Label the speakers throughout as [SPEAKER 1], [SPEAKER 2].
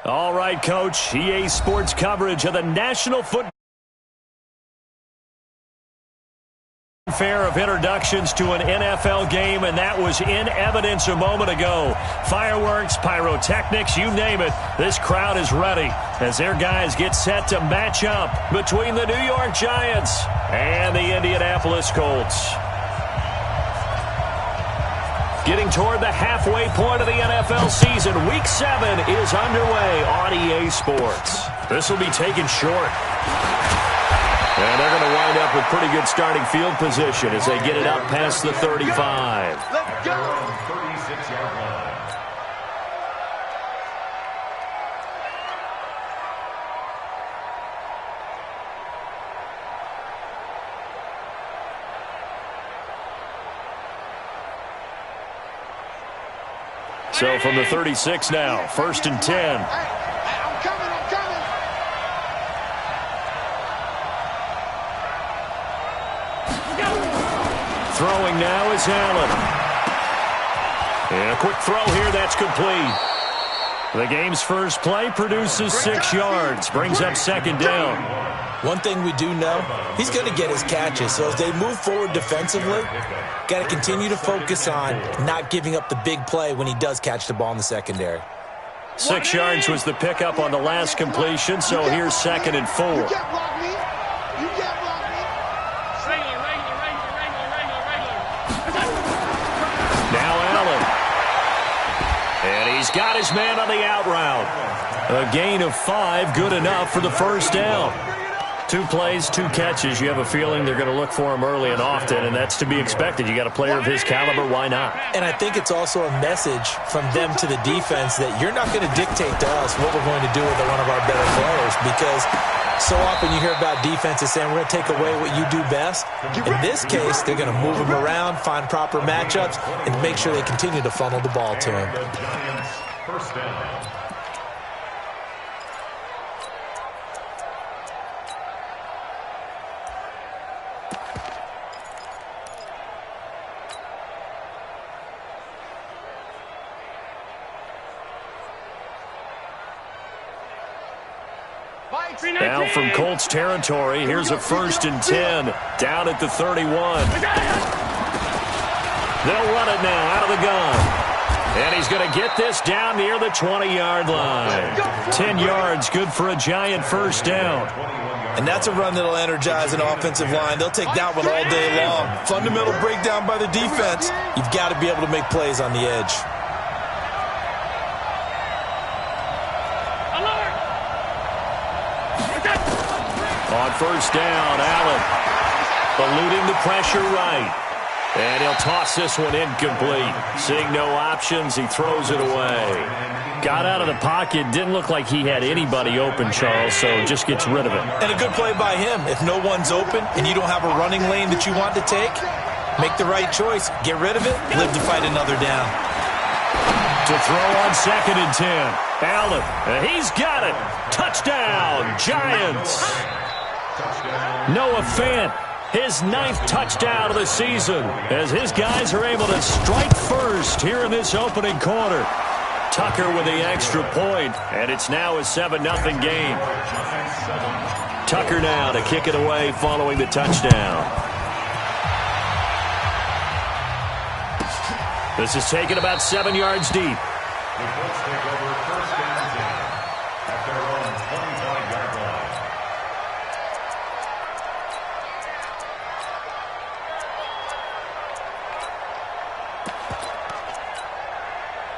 [SPEAKER 1] All right, Coach. EA Sports coverage of the National Football Fair of introductions to an NFL game, and that was in evidence a moment ago. Fireworks, pyrotechnics, you name it. This crowd is ready as their guys get set to match up between the New York Giants and the Indianapolis Colts. Getting toward the halfway point of the NFL season, Week 7 is underway on EA Sports. This will be taken short. And they're going to wind up with pretty good starting field position as they get it up past the 35.
[SPEAKER 2] Let's go. 36-yard line.
[SPEAKER 1] So from the 36 now, 1st and 10.
[SPEAKER 2] I'm coming.
[SPEAKER 1] Throwing now is Allen. And a quick throw here, that's complete. The game's first play produces 6 yards, brings up 2nd down.
[SPEAKER 3] One thing we do know, he's going to get his catches. So as they move forward defensively, got to continue to focus on not giving up the big play when he does catch the ball in the secondary.
[SPEAKER 1] 6 yards was the pickup on the last completion, so here's 2nd and 4.
[SPEAKER 2] You can't block me.
[SPEAKER 1] Now Allen. And he's got his man on the out route. A gain of 5, good enough for the first down. 2 plays, 2 catches. You have a feeling they're going to look for him early and often, and that's to be expected. You got a player of his caliber, why not?
[SPEAKER 3] And I think it's also a message from them to the defense that you're not going to dictate to us what we're going to do with one of our better players, because so often you hear about defenses saying we're going to take away what you do best. In this case, they're going to move him around, find proper matchups, and make sure they continue to funnel the ball to him.
[SPEAKER 2] First down.
[SPEAKER 1] Now from Colts territory, here's a 1st and 10 down at the 31. They'll run it now out of the gun. And he's going to get this down near the 20-yard line. 10 yards, good for a Giant first down.
[SPEAKER 3] And that's a run that'll energize an offensive line. They'll take that one all day long. Fundamental breakdown by the defense. You've got to be able to make plays on the edge.
[SPEAKER 1] On first down, Allen eluding the pressure right. And he'll toss this one incomplete. Seeing no options, he throws it away. Got out of the pocket, didn't look like he had anybody open, Charles, so just gets rid of it.
[SPEAKER 3] And a good play by him. If no one's open and you don't have a running lane that you want to take, make the right choice. Get rid of it, live to fight another down.
[SPEAKER 1] To throw on 2nd and 10. Allen, and he's got it. Touchdown, Giants. Noah Fant, his 9th touchdown of the season, as his guys are able to strike first here in this opening quarter. Tucker with the extra point, and it's now a 7-0 game. Tucker now to kick it away following the touchdown. This is taken about 7 yards deep.
[SPEAKER 2] The Colts take over 1st and 10 at their own 25-yard line.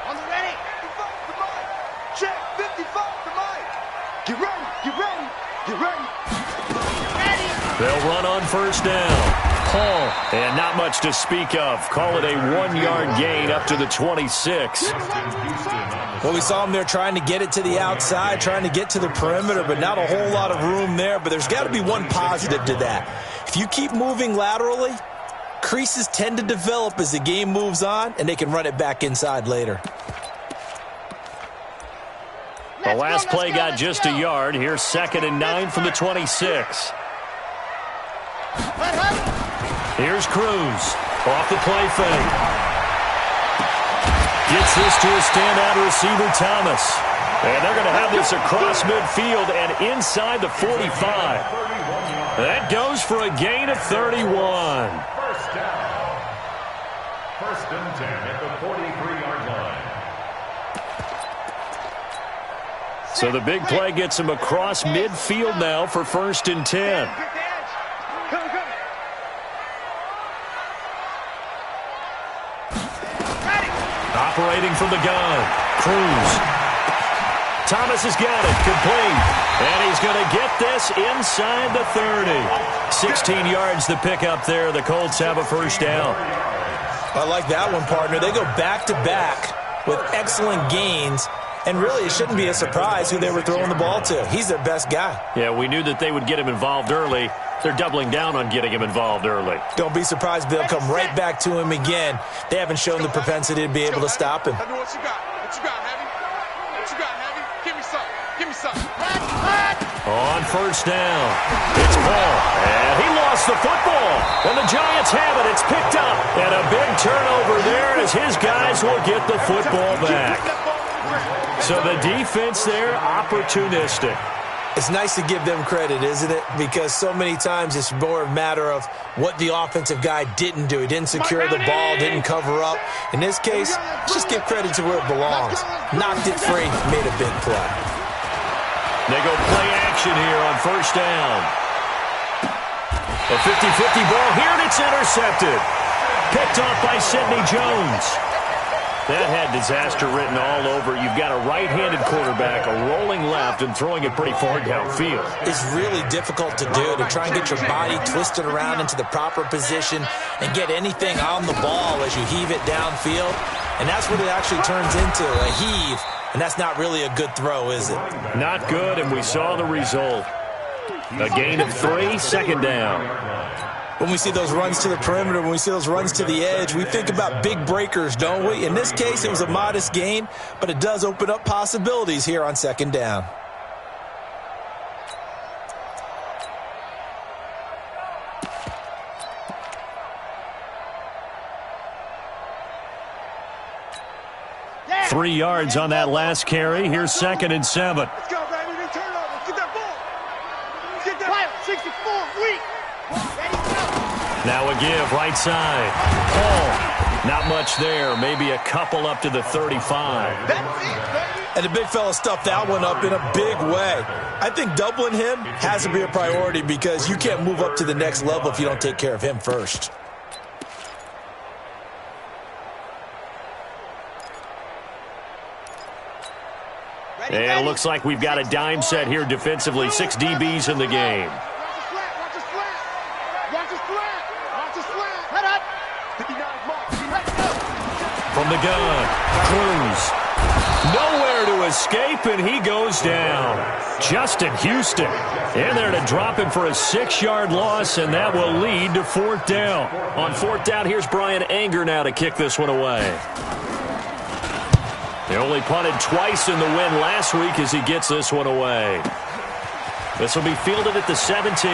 [SPEAKER 4] On the ready. 55 to Mike. Check. 55 to Mike. Get ready. Get ready. Get ready. Ready.
[SPEAKER 1] They'll run on first down. Paul, and not much to speak of. Call it a 1-yard gain up to the 26.
[SPEAKER 3] Well, we saw him there trying to get it to the outside, trying to get to the perimeter, but not a whole lot of room there. But there's got to be one positive to that. If you keep moving laterally, creases tend to develop as the game moves on, and they can run it back inside later.
[SPEAKER 1] The last play got just a yard. Here's 2nd and 9 from the 26. Here's Cruz off the play fake. Gets this to a standout receiver, Thomas. And they're going to have this across midfield and inside the 45. That goes for a gain of 31.
[SPEAKER 2] First down. First and 10 at the 43-yard line.
[SPEAKER 1] So the big play gets him across midfield now for first and 10. Operating from the gun. Cruz. Thomas has got it. Complete. And he's going to get this inside the 30. 16 yards the pick up there. The Colts have a first down.
[SPEAKER 3] I like that one, partner. They go back-to-back with excellent gains. And really, it shouldn't be a surprise who they were throwing the ball to. He's their best guy.
[SPEAKER 1] Yeah, we knew that they would get him involved early. They're doubling down on getting him involved early.
[SPEAKER 3] Don't be surprised they'll come right back to him again. They haven't shown the propensity to be able to stop him.
[SPEAKER 4] What you got? What you got, Heavy? What you got, Heavy? Give me something. Give me something.
[SPEAKER 1] On first down, it's Paul. And he lost the football. And the Giants have it. It's picked up. And a big turnover there as his guys will get the football back. So the defense there, opportunistic.
[SPEAKER 3] It's nice to give them credit, isn't it? Because so many times it's more a matter of what the offensive guy didn't do. He didn't secure the ball, didn't cover up. In this case, let's just give credit to where it belongs. Knocked it free, made a big play.
[SPEAKER 1] They go play action here on first down. A 50-50 ball here, and it's intercepted. Picked off by Sidney Jones. That had disaster written all over. You've got a right-handed quarterback, a rolling left, and throwing it pretty far downfield.
[SPEAKER 3] It's really difficult to do, to try and get your body twisted around into the proper position and get anything on the ball as you heave it downfield. And that's what it actually turns into, a heave. And that's not really a good throw, is it?
[SPEAKER 1] Not good, and we saw the result. A gain of 3, second down.
[SPEAKER 3] When we see those runs to the perimeter, when we see those runs to the edge, we think about big breakers, don't we? In this case, it was a modest gain, but it does open up possibilities here on second down.
[SPEAKER 4] Yeah.
[SPEAKER 1] 3 yards on that last carry. Here's second and 7.
[SPEAKER 4] Let's go, baby. Big turnover. Get that ball. Get that. 64, weak. Ready, go.
[SPEAKER 1] Now a give, right side. Paul, not much there. Maybe a couple up to the 35.
[SPEAKER 4] That's it, baby.
[SPEAKER 3] And the big fella stuffed that one up in a big way. I think doubling him has to be a priority because you can't move up to the next level if you don't take care of him first.
[SPEAKER 1] And it looks like we've got a dime set here defensively. 6 DBs in the game. From the gun, Cruz. Nowhere to escape, and he goes down. Justin Houston in there to drop him for a 6-yard loss, and that will lead to fourth down. On fourth down, here's Brian Anger now to kick this one away. They only punted twice in the win last week as he gets this one away. This will be fielded at the 17.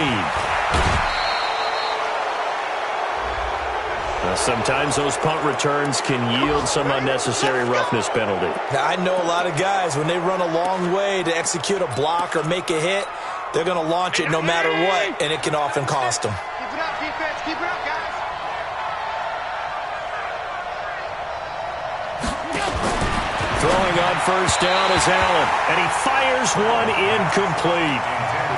[SPEAKER 1] Sometimes those punt returns can yield some unnecessary roughness penalty.
[SPEAKER 3] Now, I know a lot of guys, when they run a long way to execute a block or make a hit, they're going to launch it no matter what, and it can often cost them.
[SPEAKER 4] Keep it up, defense. Keep it up, guys.
[SPEAKER 1] Throwing on first down is Allen, and he fires one incomplete.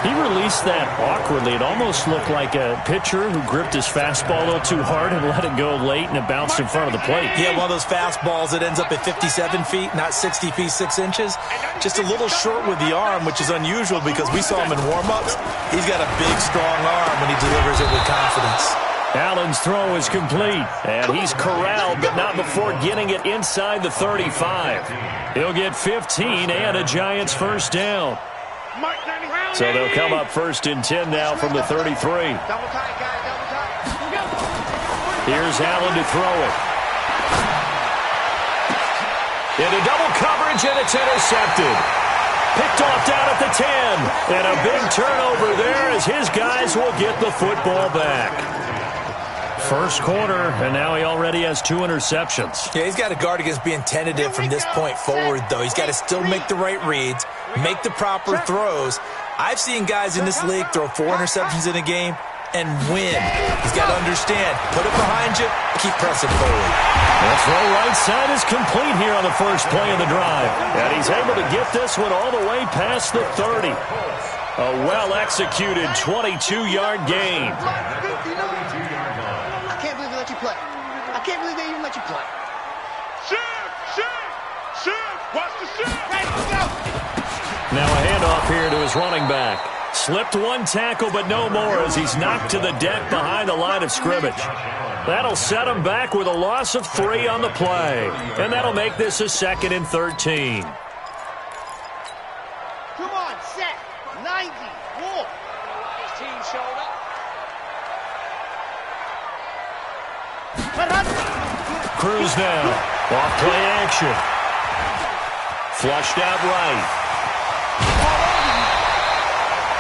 [SPEAKER 1] He released that awkwardly. It almost looked like a pitcher who gripped his fastball a little too hard and let it go late, and it bounced in front of the plate.
[SPEAKER 3] Yeah, one of those fastballs that ends up at 57 feet, not 60 feet, 6 inches. Just a little short with the arm, which is unusual because we saw him in warm-ups. He's got a big, strong arm when he delivers it with confidence.
[SPEAKER 1] Allen's throw is complete, and he's corralled, but not before getting it inside the 35. He'll get 15 and a Giants first down. So they'll come up first and 10 now from the 33.
[SPEAKER 4] Double tight, guys. Double tight.
[SPEAKER 1] Here's Allen to throw it. Into double coverage, and it's intercepted. Picked off down at the 10. And a big turnover there as his guys will get the football back. First quarter, and now he already has 2 interceptions.
[SPEAKER 3] Yeah, he's got to guard against being tentative from this point forward, though. He's got to still make the right reads, make the proper throws. I've seen guys in this league throw 4 interceptions in a game and win. He's got to understand, put it behind you, keep pressing forward.
[SPEAKER 1] The throw right side is complete here on the first play of the drive. And he's able to get this one all the way past the 30. A well-executed 22-yard gain.
[SPEAKER 4] I can't believe they let you play. I can't believe they even let you play.
[SPEAKER 2] Shift! Watch the shift!
[SPEAKER 4] Ready, go!
[SPEAKER 1] Now a handoff here to his running back. Slipped 1 tackle, but no more as he's knocked to the deck behind the line of scrimmage. That'll set him back with a loss of 3 on the play. And that'll make this a 2nd and 13.
[SPEAKER 4] Come on, set. 90. Wolf. His team showed up.
[SPEAKER 1] Cruz now. Off play action. Flushed out right.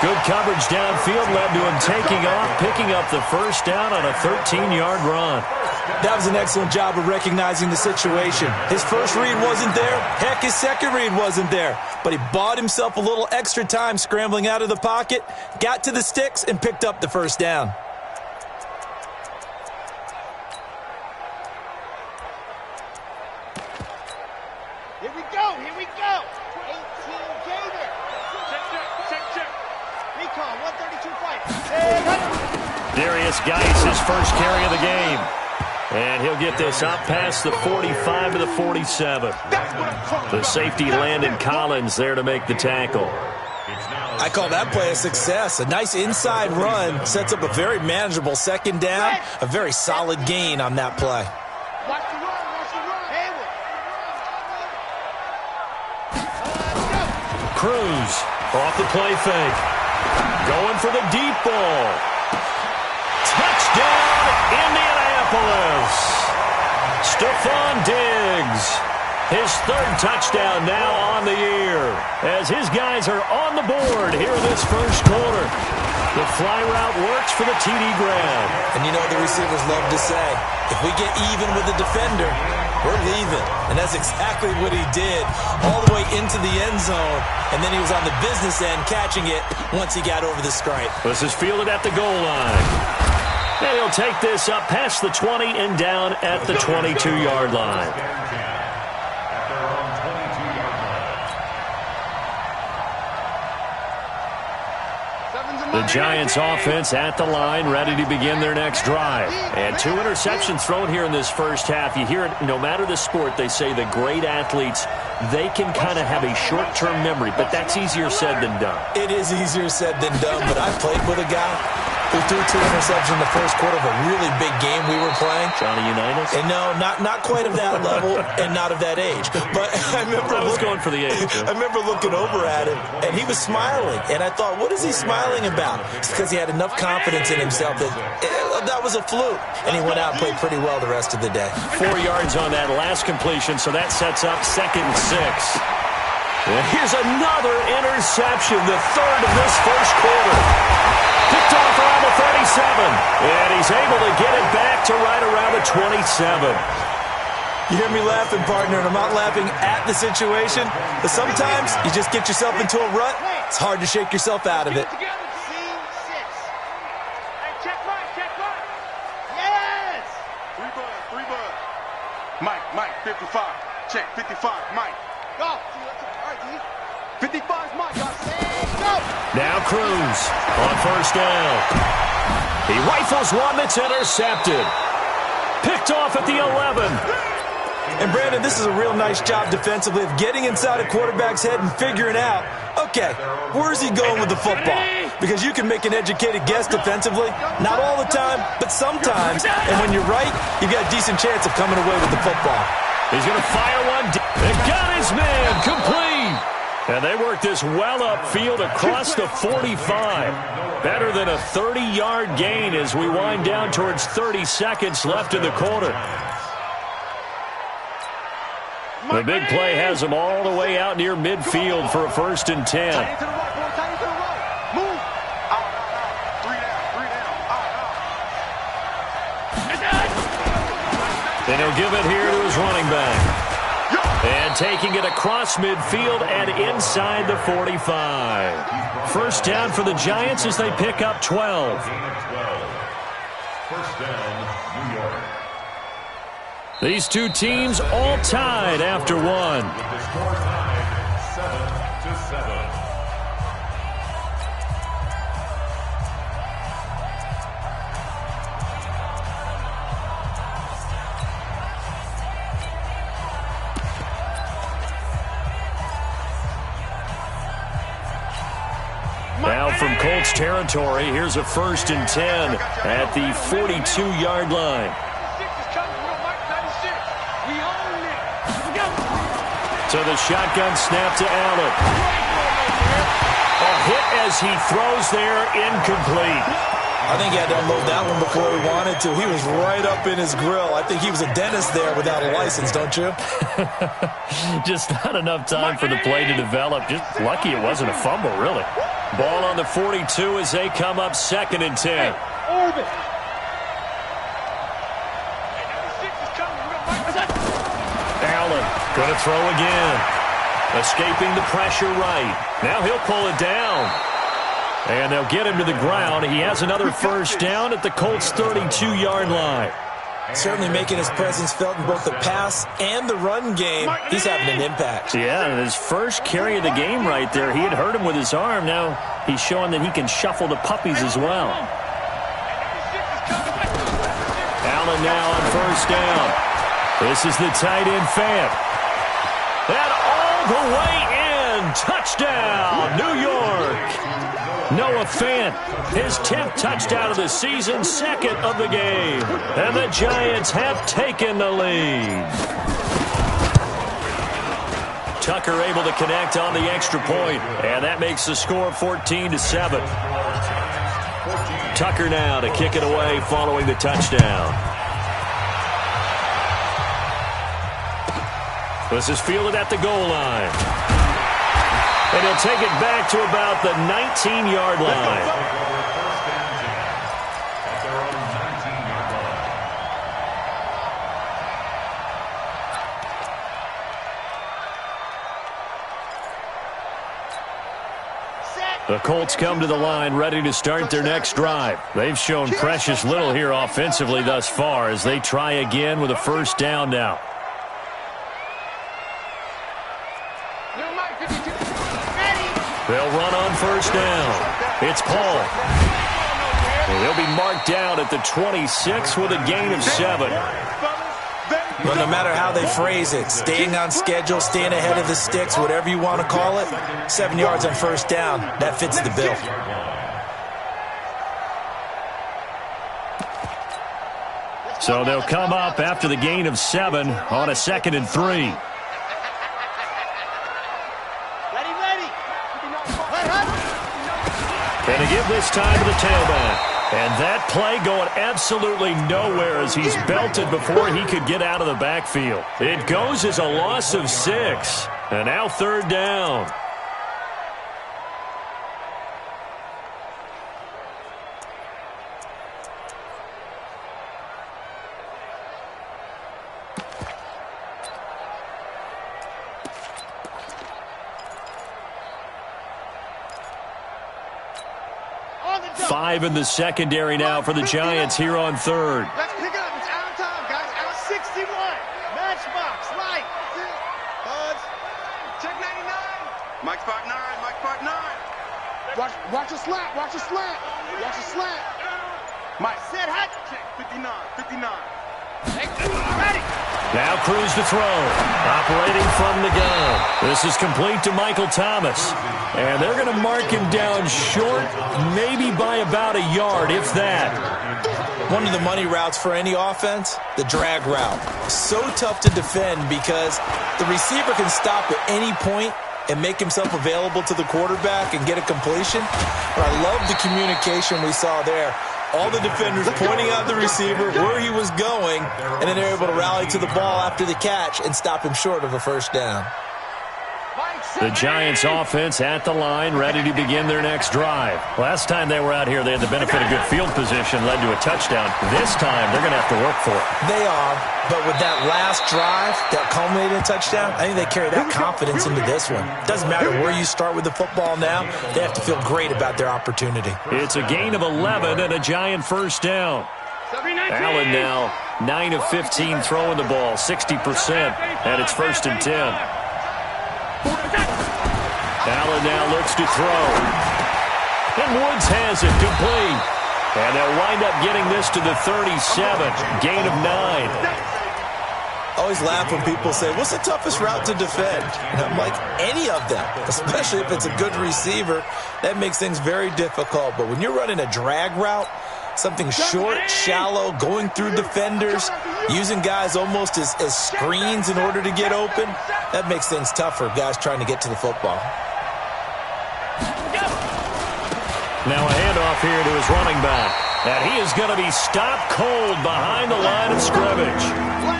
[SPEAKER 1] Good coverage downfield led to him taking off, picking up the first down on a 13-yard run.
[SPEAKER 3] That was an excellent job of recognizing the situation. His first read wasn't there. Heck, his second read wasn't there. But he bought himself a little extra time scrambling out of the pocket, got to the sticks, and picked up the first down.
[SPEAKER 4] Here we go. 18 Gator.
[SPEAKER 2] Check.
[SPEAKER 4] Recon, 132 fight.
[SPEAKER 1] Darius Geis, his first carry of the game. And he'll get this up past the 45 to the 47. The safety Landon Collins there to make the tackle.
[SPEAKER 3] I call that play a success. A nice inside run sets up a very manageable 2nd down. A very solid gain on that play.
[SPEAKER 4] Watch the run. Hayward.
[SPEAKER 1] Cruz off the play fake. Going for the deep ball. Touchdown, Indianapolis. Stephon Diggs. His 3rd touchdown now on the year as his guys are on the board here in this first quarter. The fly route works for the TD grab.
[SPEAKER 3] And you know the receivers love to say, if we get even with the defender, we're leaving. And that's exactly what he did all the way into the end zone. And then he was on the business end catching it once he got over the stripe.
[SPEAKER 1] This is fielded at the goal line. And he'll take this up past the 20 and down at the 22-yard line. The Giants offense at the line, ready to begin their next drive. And 2 interceptions thrown here in this first half. You hear it, no matter the sport, they say the great athletes, they can kind of have a short-term memory, but that's easier said than done.
[SPEAKER 3] It is easier said than done, but I played with a guy who threw 2 interceptions in the first quarter of a really big game we were playing.
[SPEAKER 1] Johnny Unitas?
[SPEAKER 3] And no, not quite of that level and not of that age. But I was
[SPEAKER 1] going for the age.
[SPEAKER 3] I remember looking over at him, and he was smiling. And I thought, what is he smiling about? It's because he had enough confidence in himself that that was a fluke. And he went out and played pretty well the rest of the day.
[SPEAKER 1] 4 yards on that last completion, so that sets up 2nd and 6. And here's another interception, the 3rd of this first quarter. Picked off around the 37, and he's able to get it back to right around the 27.
[SPEAKER 3] You hear me laughing, partner, and I'm not laughing at the situation, but sometimes you just get yourself into a rut. It's hard to shake yourself out of it.
[SPEAKER 4] Yes!
[SPEAKER 2] 3 bud. Mike, 55. Check, 55, Mike.
[SPEAKER 4] Go! All right, D.
[SPEAKER 2] 55's Mike.
[SPEAKER 4] Go!
[SPEAKER 1] Now Cruz on first down. He rifles one that's intercepted. Picked off at the 11.
[SPEAKER 3] And Brandon, this is a real nice job defensively of getting inside a quarterback's head and figuring out, okay, where's he going with the football? Because you can make an educated guess defensively. Not all the time, but sometimes. And when you're right, you've got a decent chance of coming away with the football.
[SPEAKER 1] He's going to fire one. It got his man complete. And they work this well upfield across the 45. Better than a 30-yard gain as we wind down towards 30 seconds left in the quarter. The big play has him all the way out near midfield for a 1st and 10.
[SPEAKER 2] Tight to the right, boy. Tight to the right. Move. Out. 3 down.
[SPEAKER 1] And he'll give it here to his running back. And taking it across midfield and inside the 45. First down for the Giants as they pick up 12.
[SPEAKER 2] First down, New York.
[SPEAKER 1] These two teams all tied after one.
[SPEAKER 2] With the score tied 7-7.
[SPEAKER 1] Now from Colts territory, here's a 1st and 10 at the 42-yard line. So the shotgun snap to Allen. A hit as he throws there, incomplete.
[SPEAKER 3] I think he had to unload that one before he wanted to. He was right up in his grill. I think he was a dentist there without a license, don't you?
[SPEAKER 1] Just not enough time for the play to develop. Just lucky it wasn't a fumble, really. Ball on the 42 as they come up 2nd and 10. Allen going to throw again. Escaping the pressure right. Now he'll pull it down. And they'll get him to the ground. He has another 1st down at the Colts' 32-yard line.
[SPEAKER 3] Certainly making his presence felt in both the pass and the run game. He's having an impact.
[SPEAKER 1] Yeah, and his first carry of the game right there, he had hurt him with his arm. Now he's showing that he can shuffle the puppies as well. Allen now on 1st down. This is the tight end Fant. And all the way in. Touchdown, New York. Noah Fant, his 10th touchdown of the season, 2nd of the game. And the Giants have taken the lead. Tucker able to connect on the extra point, and that makes the score 14-7. Tucker now to kick it away following the touchdown. This is fielded at the goal line. And he'll take it back to about the 19-yard line. The Colts come to the line ready to start their next drive. They've shown precious little here offensively thus far as they try again with a 1st down now. They'll run on 1st down. It's Paul. And he'll be marked down at the 26 with a gain of 7.
[SPEAKER 3] But no matter how they phrase it, staying on schedule, staying ahead of the sticks, whatever you want to call it, 7 yards on 1st down, that fits the bill.
[SPEAKER 1] So they'll come up after the gain of 7 on a 2nd and 3. And to give this time to the tailback. And that play going absolutely nowhere as he's belted before he could get out of the backfield. It goes as a loss of 6. And now 3rd down. Five in the secondary now for the Giants here on 3rd.
[SPEAKER 4] Let's pick it up. It's out of time, guys. Out of 61. Matchbox, light. Buzz. Check 99. Mike Spark 9. Mike Spark 9. Watch a slant. Watch a slant. Watch a slant. Mike said hot. Check 59. 59. Ready.
[SPEAKER 1] Now Cruz to throw. Operating from the gun. This is complete to Michael Thomas. And they're going to mark him down short, maybe by about a yard, if that.
[SPEAKER 3] One of the money routes for any offense, the drag route. So tough to defend because the receiver can stop at any point and make himself available to the quarterback and get a completion. But I love the communication we saw there. All the defenders pointing out the receiver, where he was going, and then they're able to rally to the ball after the catch and stop him short of a 1st down.
[SPEAKER 4] Mike
[SPEAKER 1] The Giants offense at the line, ready to begin their next drive. Last time they were out here, they had the benefit of good field position, led to a touchdown. This time, they're going to have to work for it.
[SPEAKER 3] They are, but with that last drive that culminated in a touchdown, I think they carry that confidence into this one. Doesn't matter where you start with the football now, they have to feel great about their opportunity.
[SPEAKER 1] It's a gain of 11 and a Giant first down. Allen now 9 of 15 throwing the ball, 60%, and it's 1st and 10. Allen now looks to throw. And Woods has it complete. And they'll wind up getting this to the 37, gain of 9.
[SPEAKER 3] Always laugh when people say, what's the toughest route to defend? And I'm like, any of them, especially if it's a good receiver. That makes things very difficult. But when you're running a drag route, something short, shallow, going through defenders, using guys almost as screens in order to get open, that makes things tough for guys trying to get to the football.
[SPEAKER 1] Now a handoff here to his running back. And he is going to be stopped cold behind the line of scrimmage.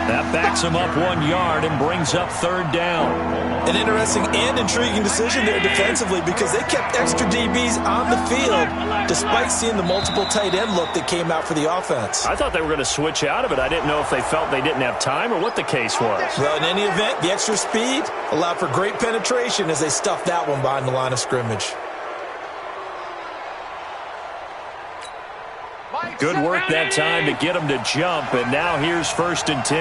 [SPEAKER 1] That backs him up 1 yard and brings up 3rd down.
[SPEAKER 3] An interesting and intriguing decision there defensively because they kept extra DBs on the field despite seeing the multiple tight end look that came out for the offense.
[SPEAKER 1] I thought they were going to switch out of it. I didn't know if they felt they didn't have time or what the case was.
[SPEAKER 3] Well, in any event, the extra speed allowed for great penetration as they stuffed that one behind the line of scrimmage.
[SPEAKER 1] Good work that time to get him to jump, and now here's 1st and 10.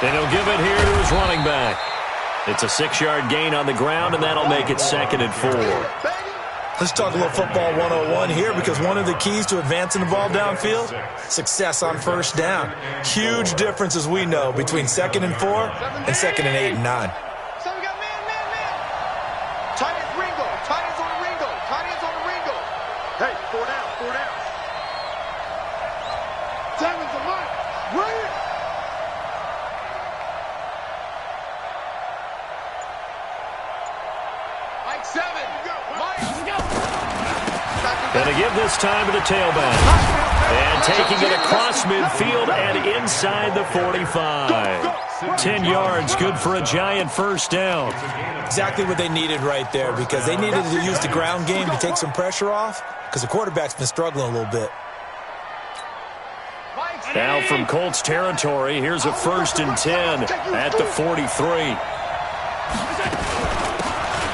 [SPEAKER 1] And he'll give it here to his running back. It's a 6-yard gain on the ground, and that'll make it 2nd and 4.
[SPEAKER 3] Let's talk a little football 101 here because one of the keys to advancing the ball downfield, success on 1st down. Huge difference, as we know, between 2nd and 4 and 2nd and 8 and 9.
[SPEAKER 4] Hey, 4 down, 4 down. 7's a mark. Right. Mike 7. Mike, go.
[SPEAKER 1] And to give this time to the tailback. And taking it across midfield and inside the 45. 10 yards, good for a Giant first down.
[SPEAKER 3] Exactly what they needed right there because they needed to use the ground game to take some pressure off because the quarterback's been struggling a little bit.
[SPEAKER 1] Now from Colts territory, here's a 1st and 10 at the 43.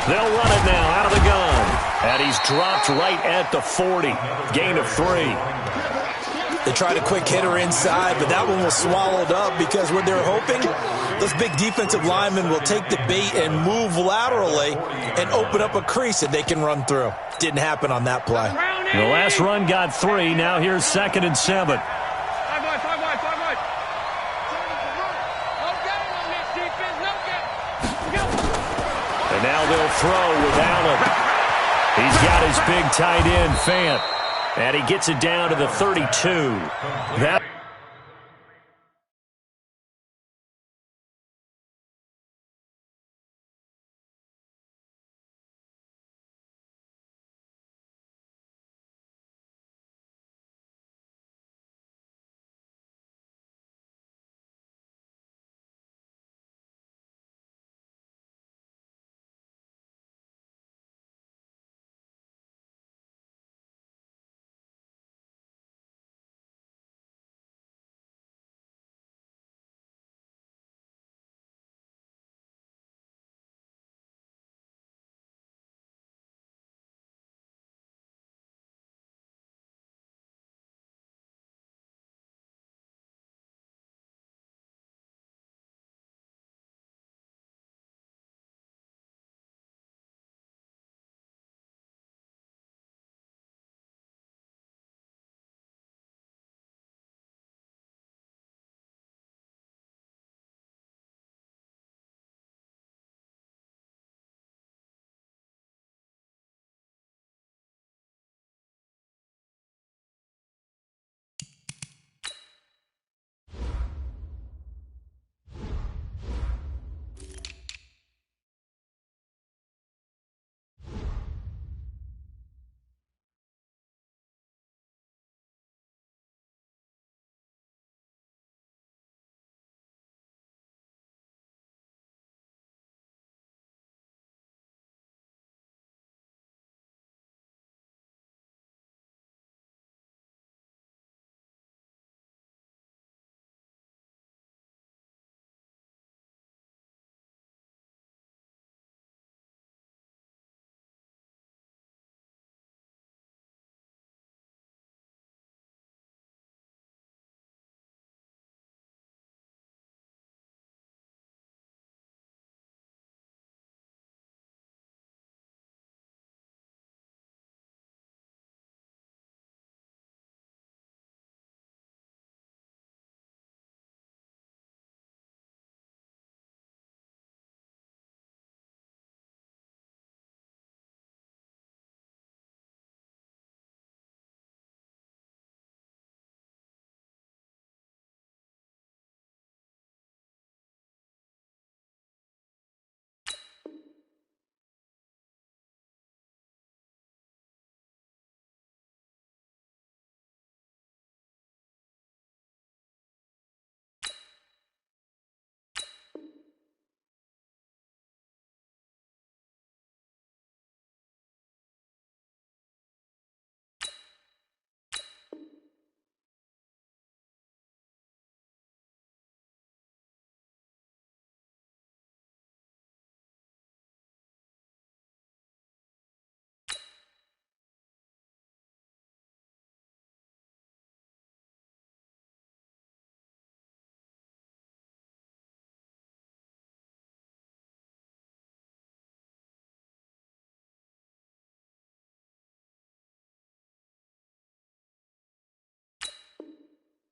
[SPEAKER 1] They'll run it now out of the gun. And he's dropped right at the 40. Gain of 3.
[SPEAKER 3] They tried a quick hitter inside, but that one was swallowed up because what they're hoping, those big defensive linemen will take the bait and move laterally and open up a crease that they can run through. Didn't happen on that play.
[SPEAKER 1] The last run got 3. Now here's 2nd and 7. And now they'll throw with Allen. He's got his big tight end, Fant. And he gets it down to the 32. That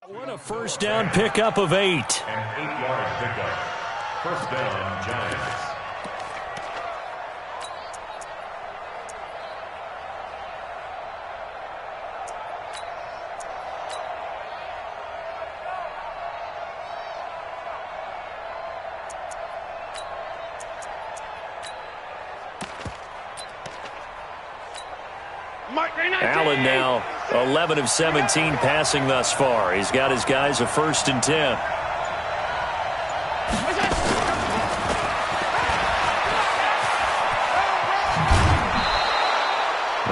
[SPEAKER 1] What a first down pickup of 8.
[SPEAKER 2] An 8-yard pickup. First down, Giants.
[SPEAKER 1] Allen now 11 of 17 passing thus far. He's got his guys a 1st and 10.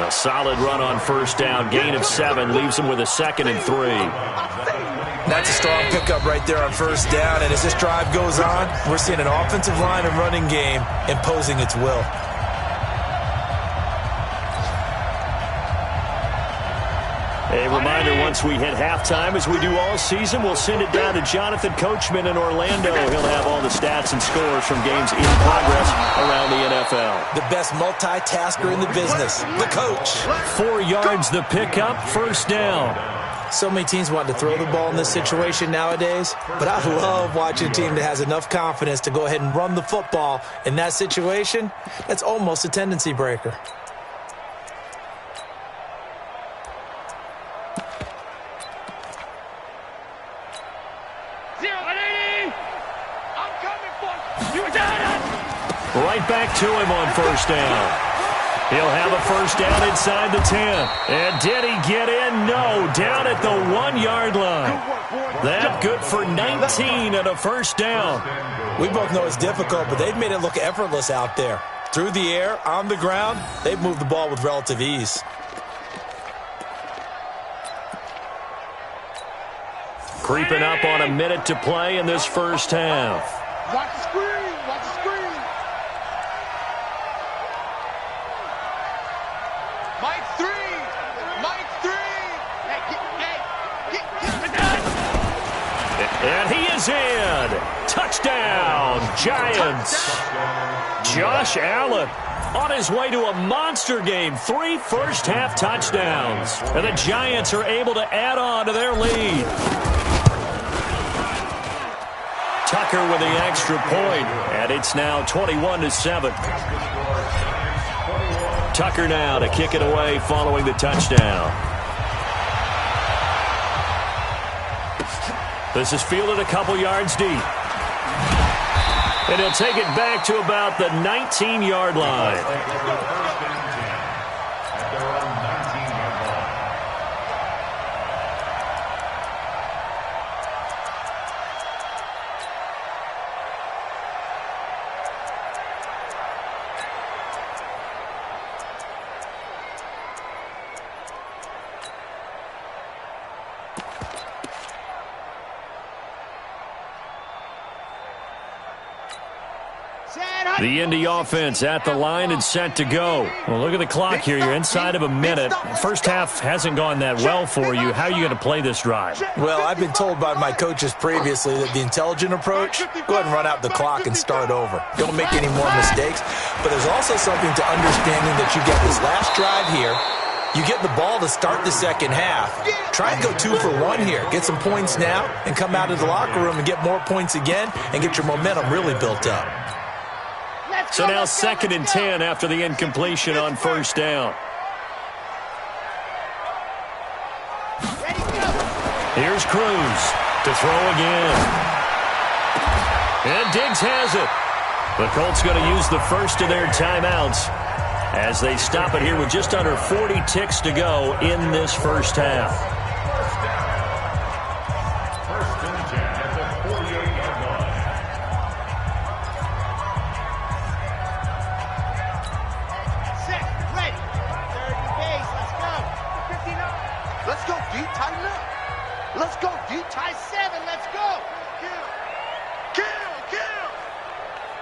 [SPEAKER 1] A solid run on first down. Gain of 7 leaves him with a 2nd and 3.
[SPEAKER 3] That's a strong pickup right there on first down. And as this drive goes on, we're seeing an offensive line and running game imposing its will.
[SPEAKER 1] A reminder, once we hit halftime, as we do all season, we'll send it down to Jonathan Coachman in Orlando. He'll have all the stats and scores from games in progress around the NFL.
[SPEAKER 3] The best multitasker in the business, the coach.
[SPEAKER 1] 4 yards the pickup, first down.
[SPEAKER 3] So many teams want to throw the ball in this situation nowadays, but I love watching a team that has enough confidence to go ahead and run the football in that situation. That's almost a tendency breaker.
[SPEAKER 1] Right back to him on first down. He'll have a first down inside the 10. And did he get in? No, down at the 1-yard line. That good for 19 and a first down.
[SPEAKER 3] We both know it's difficult, but they've made it look effortless out there. Through the air, on the ground, they've moved the ball with relative ease.
[SPEAKER 1] Creeping up on a minute to play in this first half.
[SPEAKER 4] Watch the screen. Watch the screen. Mike 3. Mike 3.
[SPEAKER 1] And he is in. Touchdown, Giants. Josh Allen on his way to a monster game. 3 first-half touchdowns. And the Giants are able to add on to their lead. Tucker with the extra point, and it's now 21-7. Tucker now to kick it away following the touchdown. This is fielded a couple yards deep. And he'll take it back to about the 19-yard line. The Indy offense at the line and set to go. Well, look at the clock here. You're inside of a minute. First half hasn't gone that well for you. How are you going to play this drive?
[SPEAKER 3] Well, I've been told by my coaches previously that the intelligent approach, go ahead and run out the clock and start over. Don't make any more mistakes. But there's also something to understanding that you get this last drive here. You get the ball to start the second half. Try and go 2 for 1 here. Get some points now and come out of the locker room and get more points again and get your momentum really built up.
[SPEAKER 1] So now 2nd and 10 after the incompletion on first down. Here's Cruz to throw again. And Diggs has it. The Colts going to use the first of their timeouts as they stop it here with just under 40 ticks to go in this first half.
[SPEAKER 4] Let's go deep, tighten up. Let's go deep, tie 7. Let's go. Kill.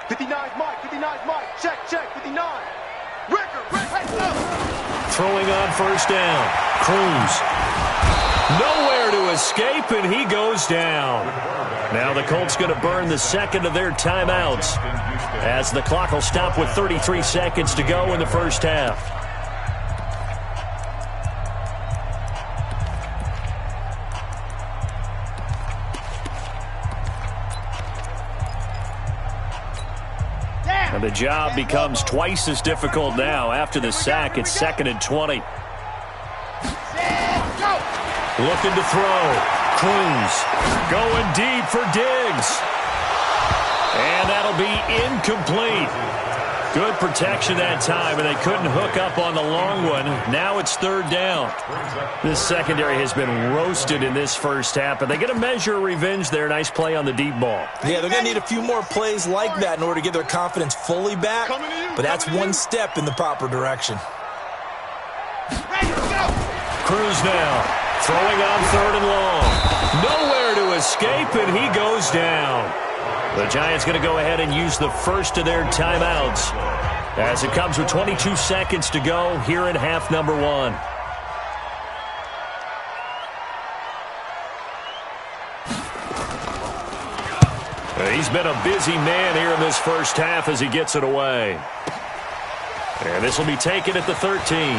[SPEAKER 4] 59's Mike. 59's Mike. Check. 59. Ricker. Let's go.
[SPEAKER 1] Throwing on first down. Cruz. Nowhere to escape, and he goes down. Now the Colts going to burn the second of their timeouts as the clock will stop with 33 seconds to go in the first half. And the job becomes twice as difficult now. After the sack, it's 2nd and 20. Looking to throw. Cruz going deep for Diggs. And that'll be incomplete. Good protection that time, and they couldn't hook up on the long one. Now it's 3rd down. This secondary has been roasted in this first half, but they get a measure of revenge there. Nice play on the deep ball.
[SPEAKER 3] Yeah, they're going to need a few more plays like that in order to get their confidence fully back, but that's one step in the proper direction.
[SPEAKER 1] Cruz now throwing on 3rd and long. Nowhere to escape, and he goes down. The Giants going to go ahead and use the first of their timeouts as it comes with 22 seconds to go here in half number 1. He's been a busy man here in this first half as he gets it away. And this will be taken at the 13.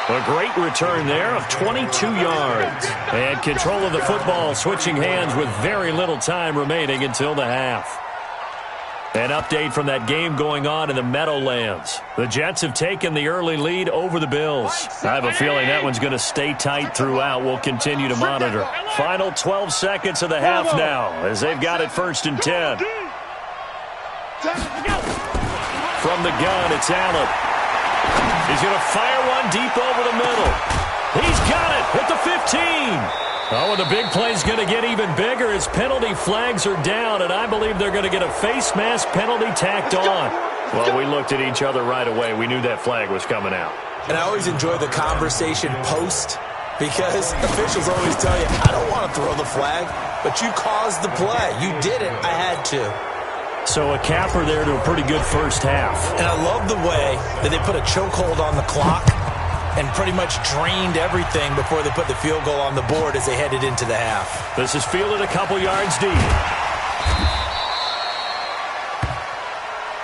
[SPEAKER 1] A great return there of 22 yards. And control of the football switching hands with very little time remaining until the half. An update from that game going on in the Meadowlands. The Jets have taken the early lead over the Bills. I have a feeling that one's going to stay tight throughout. We'll continue to monitor. Final 12 seconds of the half now as they've got it 1st and 10. From the gun, it's Allen. He's going to fire one deep over the middle. He's got it at the 15. Oh, and the big play's going to get even bigger as penalty flags are down, and I believe they're going to get a face mask penalty tacked on. Well, we looked at each other right away. We knew that flag was coming out.
[SPEAKER 3] And I always enjoy the conversation post because officials always tell you, I don't want to throw the flag, but you caused the play. You did it. I had to.
[SPEAKER 1] So a capper there to a pretty good first half.
[SPEAKER 3] And I love the way that they put a chokehold on the clock and pretty much drained everything before they put the field goal on the board as they headed into the half.
[SPEAKER 1] This is fielded a couple yards deep.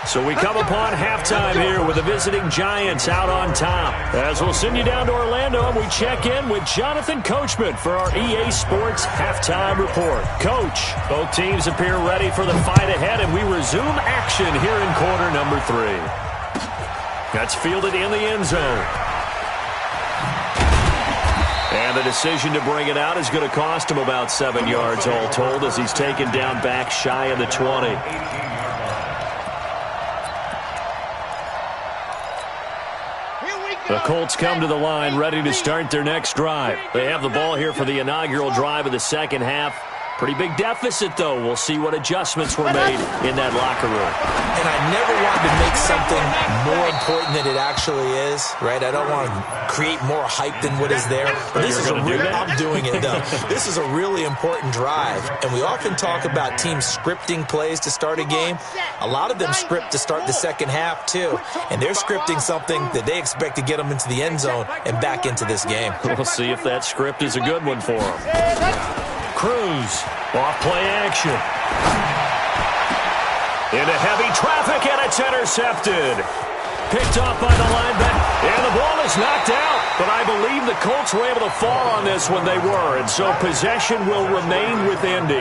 [SPEAKER 1] So we come upon halftime here with the visiting Giants out on top. As we'll send you down to Orlando and we check in with Jonathan Coachman for our EA Sports Halftime Report. Coach, both teams appear ready for the fight ahead, and we resume action here in quarter number 3. That's fielded in the end zone. And the decision to bring it out is going to cost him about 7 yards all told as he's taken down back shy of the 20. The Colts come to the line ready to start their next drive. They have the ball here for the inaugural drive of the second half. Pretty big deficit, though. We'll see what adjustments were made in that locker room.
[SPEAKER 3] And I never wanted to make something more important than it actually is, right? I don't want to create more hype than what is there. But this is I'm doing it, though. This is a really important drive. And we often talk about teams scripting plays to start a game. A lot of them script to start the second half, too. And they're scripting something that they expect to get them into the end zone and back into this game.
[SPEAKER 1] We'll see if that script is a good one for them. Cruz, off play action. Into heavy traffic, and it's intercepted. Picked off by the linebacker, and the ball is knocked out. But I believe the Colts were able to fall on this when they were, and so possession will remain with Indy.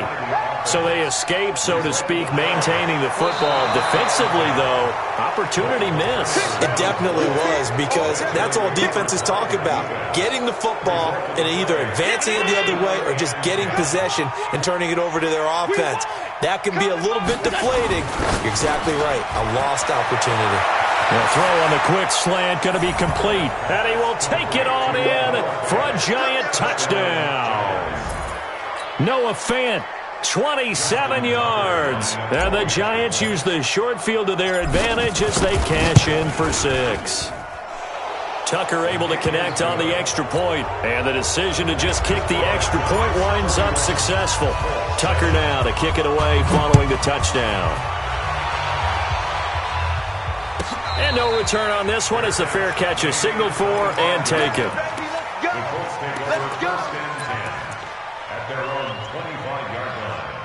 [SPEAKER 1] So they escape, so to speak, maintaining the football. Defensively, though, opportunity missed.
[SPEAKER 3] It definitely was, because that's all defenses talk about. Getting the football and either advancing it the other way or just getting possession and turning it over to their offense. That can be a little bit deflating. You're exactly right. A lost opportunity.
[SPEAKER 1] The throw on the quick slant going to be complete. And he will take it on in for a Giant touchdown. Noah Fant, 27 yards. And the Giants use the short field to their advantage as they cash in for 6. Tucker able to connect on the extra point. And the decision to just kick the extra point winds up successful. Tucker now to kick it away following the touchdown. And no return on this one as the fair catch is signaled for and taken.
[SPEAKER 2] The Colts take over 1st and 10 at their own 25-yard line.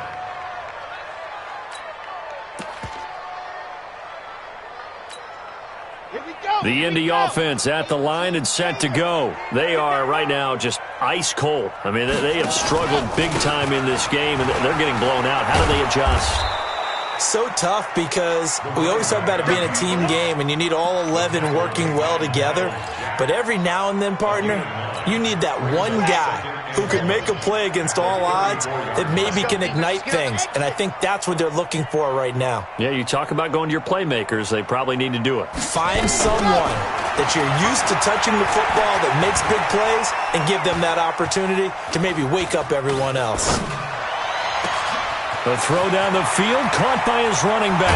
[SPEAKER 1] The Indy offense at the line and set to go. They are right now just ice cold. I mean, they have struggled big time in this game, and they're getting blown out. How do they adjust?
[SPEAKER 3] So tough because we always talk about it being a team game and you need all 11 working well together. But every now and then, partner, you need that one guy who can make a play against all odds that maybe can ignite things. And I think that's what they're looking for right now.
[SPEAKER 1] Yeah, you talk about going to your playmakers. They probably need to do it.
[SPEAKER 3] Find someone that you're used to touching the football that makes big plays and give them that opportunity to maybe wake up everyone else.
[SPEAKER 1] The throw down the field, caught by his running back.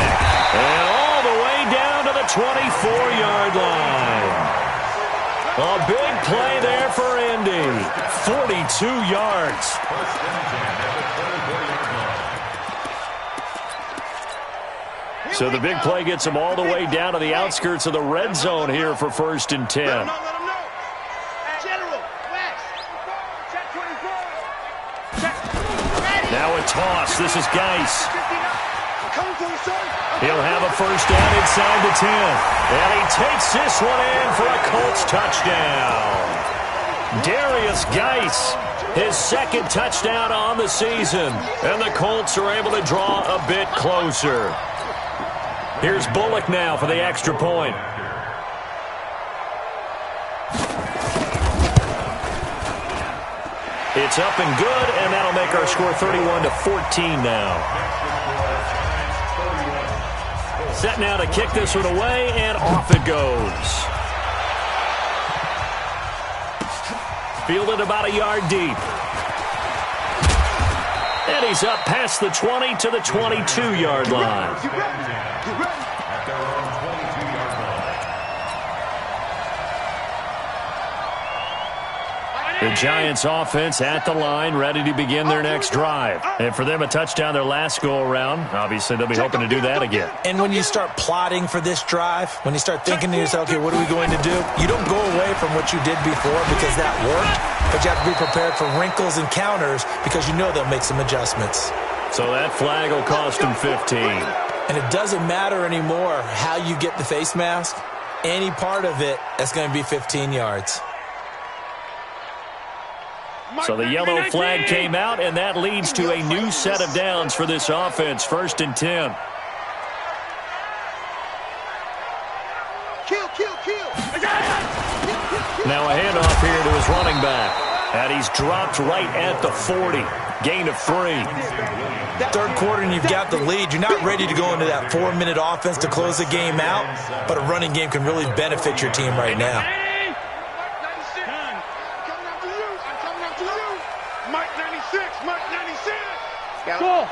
[SPEAKER 1] And all the way down to the 24-yard line. A big play there for Indy. 42 yards. So the big play gets him all the way down to the outskirts of the red zone here for 1st and 10.
[SPEAKER 4] General, West. Check 24.
[SPEAKER 1] Now a toss. This is Geis.
[SPEAKER 4] Come for you, son.
[SPEAKER 1] He'll have a first down inside the 10. And he takes this one in for a Colts touchdown. Darius Geis, his 2nd touchdown on the season. And the Colts are able to draw a bit closer. Here's Bullock now for the extra point. It's up and good, and that'll make our score 31-14 now. Set now to kick this one away, and off it goes. Fielded about a yard deep. And he's up past the 20 to the 22-yard line. The Giants offense at the line, ready to begin their next drive. And for them, a touchdown their last go-around. Obviously, they'll be hoping to do that again.
[SPEAKER 3] And when you start plotting for this drive, when you start thinking to yourself, okay, what are we going to do? You don't go away from what you did before because that worked, but you have to be prepared for wrinkles and counters because you know they'll make some adjustments.
[SPEAKER 1] So that flag will cost them 15.
[SPEAKER 3] And it doesn't matter anymore how you get the face mask. Any part of it, that's going to be 15 yards.
[SPEAKER 1] So the yellow flag came out, and that leads to a new set of downs for this offense. 1st and 10. Now a handoff here to his running back. And he's dropped right at the 40. Gain of 3.
[SPEAKER 3] 3rd quarter and you've got the lead. You're not ready to go into that 4-minute offense to close the game out, but a running game can really benefit your team right now.
[SPEAKER 4] Go.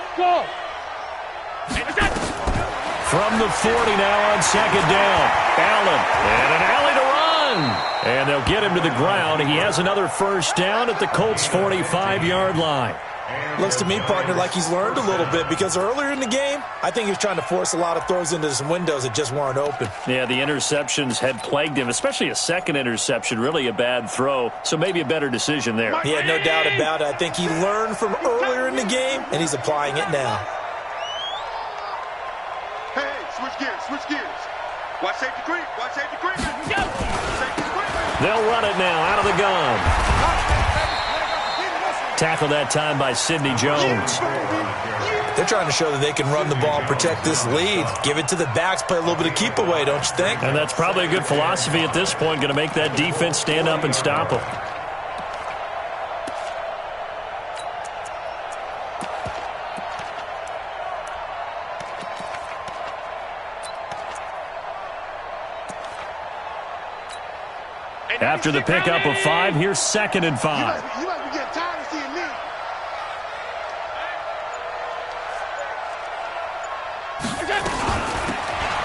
[SPEAKER 1] From the 40 now on 2nd down. Allen, and an alley to run. And they'll get him to the ground. He has another first down at the Colts' 45-yard line.
[SPEAKER 3] Looks to me, partner, like he's learned a little bit because earlier in the game, I think he was trying to force a lot of throws into some windows that just weren't open.
[SPEAKER 1] Yeah, the interceptions had plagued him, especially a 2nd interception, really a bad throw, so maybe a better decision there.
[SPEAKER 3] Yeah, no doubt about it. I think he learned from earlier in the game, and he's applying it now.
[SPEAKER 4] Hey, switch gears. Watch safety creep.
[SPEAKER 1] They'll run it now out of the gun. Tackled that time by Sidney Jones.
[SPEAKER 3] They're trying to show that they can run the ball, protect this lead, give it to the backs, play a little bit of keep away, don't you think?
[SPEAKER 1] And that's probably a good philosophy at this point, going to make that defense stand up and stop them. After the pickup of 5, here's 2nd and 5.
[SPEAKER 4] You might be getting tired of seeing me.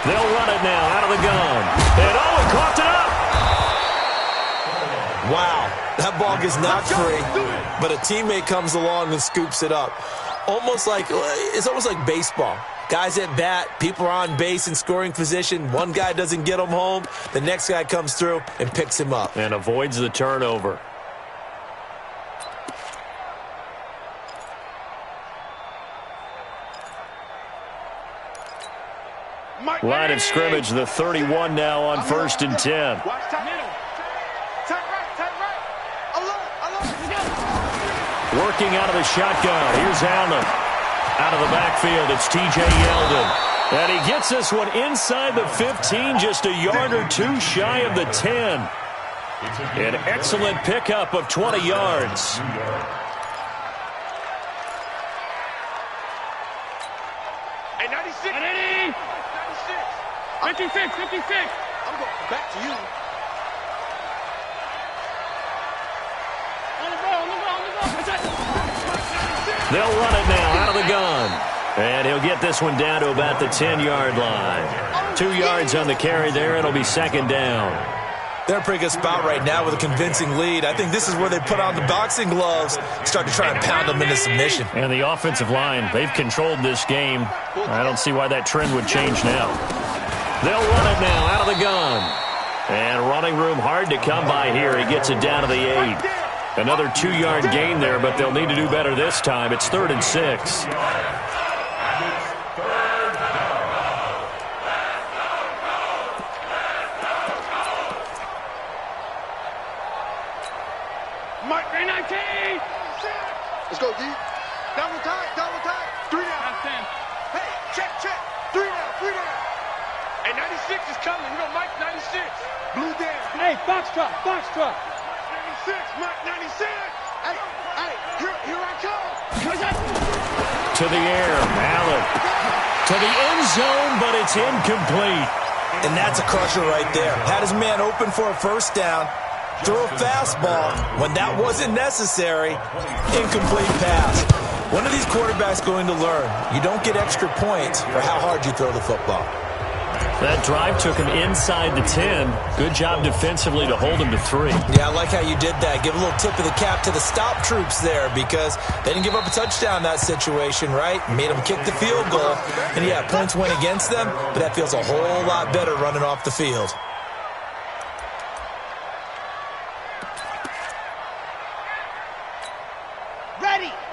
[SPEAKER 1] They'll run it now out of the gun. And he coughed it up.
[SPEAKER 3] Wow, that ball gets knocked free, but a teammate comes along and scoops it up. It's almost like baseball. Guys at bat, people are on base in scoring position. One guy doesn't get him home. The next guy comes through and picks him up.
[SPEAKER 1] And avoids the turnover. Line of scrimmage, the 31 now on 1st and 10. Working out of the shotgun. Here's Allen. Out of the backfield, it's T.J. Yeldon. And he gets this one inside the 15, just a yard or two shy of the 10. An excellent pickup of 20 yards.
[SPEAKER 4] Hey, 96. 96. 56, 56. I'm going back to you. On the ball.
[SPEAKER 1] They'll run it now out of the gun. And he'll get this one down to about the 10-yard line. 2 yards on the carry there. It'll be second down.
[SPEAKER 3] They're in a pretty good spot right now with a convincing lead. I think this is where they put on the boxing gloves, start to try and pound them into submission.
[SPEAKER 1] And the offensive line, they've controlled this game. I don't see why that trend would change now. They'll run it now out of the gun. And running room hard to come by here. He gets it down to the 8. Another 2-yard gain there, but they'll need to do better this time. It's 3rd and 6.
[SPEAKER 4] Let's go, D. Double time. 3 down. 10. Hey, check. 3 down. Hey, 96 is coming. You know Mike 96. Blue down. Hey, box truck. 96, Mike 96. Hey, here I come.
[SPEAKER 1] To the air, Allen. To the end zone, but it's incomplete.
[SPEAKER 3] And that's a crusher right there. Had his man open for a first down. Throw a fastball when that wasn't necessary. Incomplete pass. When are these quarterbacks going to learn? You don't get extra points for how hard you throw the football.
[SPEAKER 1] That drive took him inside the 10. Good job defensively to hold him to 3.
[SPEAKER 3] Yeah, I like how you did that. Give a little tip of the cap to the stop troops there because they didn't give up a touchdown in that situation, right? Made them kick the field goal. And yeah, points went against them, but that feels a whole lot better running off the field.